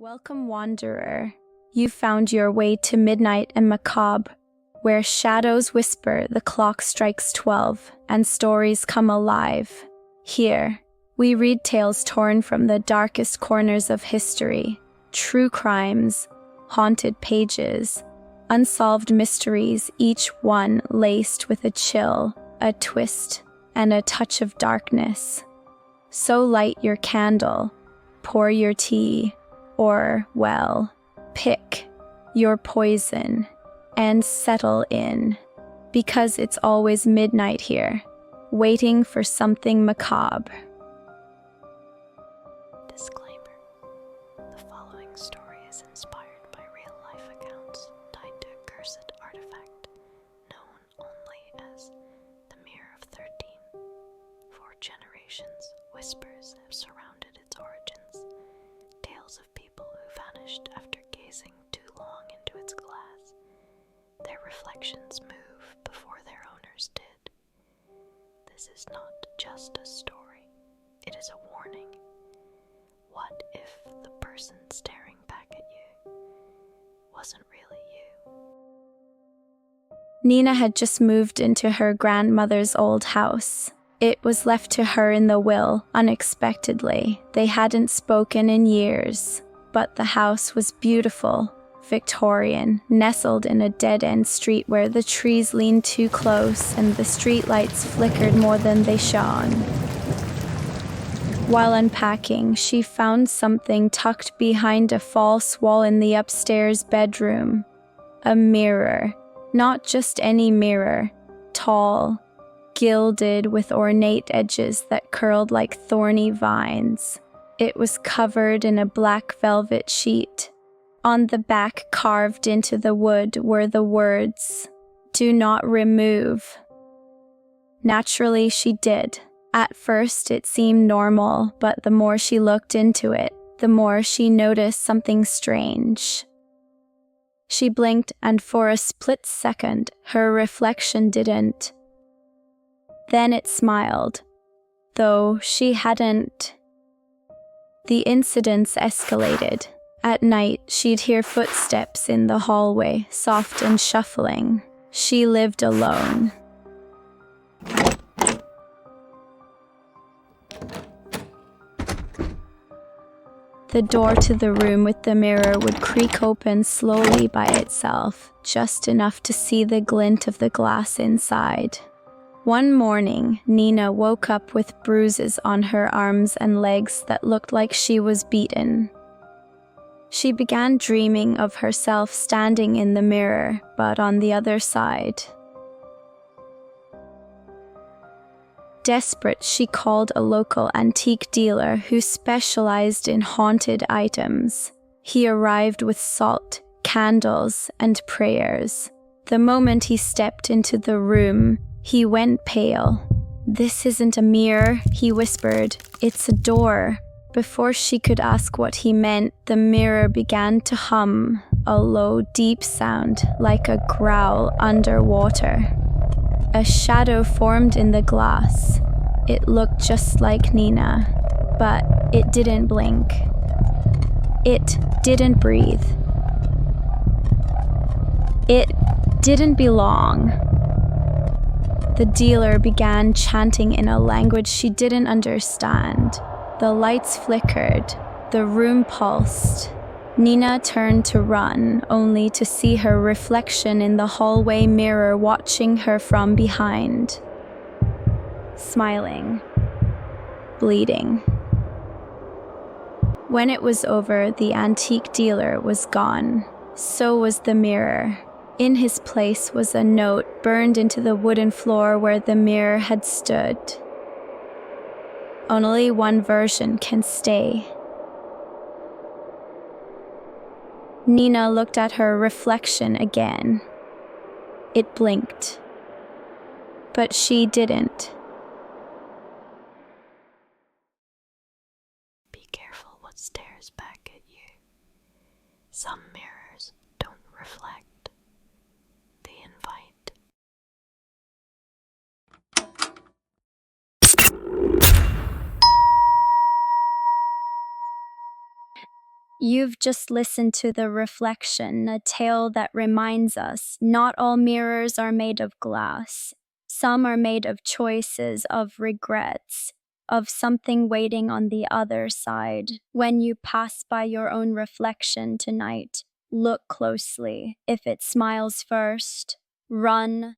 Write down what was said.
Welcome, wanderer. You found your way to midnight and macabre, where shadows whisper, the clock strikes 12, and stories come alive. Here, we read tales torn from the darkest corners of history, true crimes, haunted pages, unsolved mysteries, each one laced with a chill, a twist, and a touch of darkness. So light your candle, pour your tea, or, well, pick your poison and settle in, because it's always midnight here, waiting for something macabre. Disclaimer: the following story is inspired by real-life accounts tied to a cursed artifact known only as the Mirror of 13. For generations, whispers have surrounded its origins, tales of people who vanished after gazing too long into its glass. Their reflections move before their owners did. This is not just a story, it is a warning. What if the person staring back at you wasn't really you? Nina had just moved into her grandmother's old house. It was left to her in the will, unexpectedly. They hadn't spoken in years, but the house was beautiful, Victorian, nestled in a dead-end street where the trees leaned too close and the streetlights flickered more than they shone. While unpacking, she found something tucked behind a false wall in the upstairs bedroom. A mirror. Not just any mirror. Tall, gilded with ornate edges that curled like thorny vines. It was covered in a black velvet sheet. On the back, carved into the wood, were the words, "Do not remove." Naturally, she did. At first, it seemed normal, but the more she looked into it, the more she noticed something strange. She blinked, and for a split second, her reflection didn't. Then it smiled, though she hadn't. The incidents escalated. At night, she'd hear footsteps in the hallway, soft and shuffling. She lived alone. The door to the room with the mirror would creak open slowly by itself, just enough to see the glint of the glass inside. One morning, Nina woke up with bruises on her arms and legs that looked like she was beaten. She began dreaming of herself standing in the mirror, but on the other side. Desperate, she called a local antique dealer who specialized in haunted items. He arrived with salt, candles, and prayers. The moment he stepped into the room, he went pale. "This isn't a mirror," he whispered. "It's a door." Before she could ask what he meant, the mirror began to hum, a low, deep sound, like a growl underwater. A shadow formed in the glass. It looked just like Nina, but it didn't blink. It didn't breathe. It didn't belong. The dealer began chanting in a language she didn't understand. The lights flickered. The room pulsed. Nina turned to run, only to see her reflection in the hallway mirror watching her from behind. Smiling. Bleeding. When it was over, the antique dealer was gone. So was the mirror. In his place was a note burned into the wooden floor where the mirror had stood. Only one version can stay. Nina looked at her reflection again. It blinked. But she didn't. Be careful what stares back at you. Some mirrors don't reflect, they invite. You've just listened to The Reflection, a tale that reminds us not all mirrors are made of glass. Some are made of choices, of regrets, of something waiting on the other side. When you pass by your own reflection tonight, look closely. If it smiles first, run.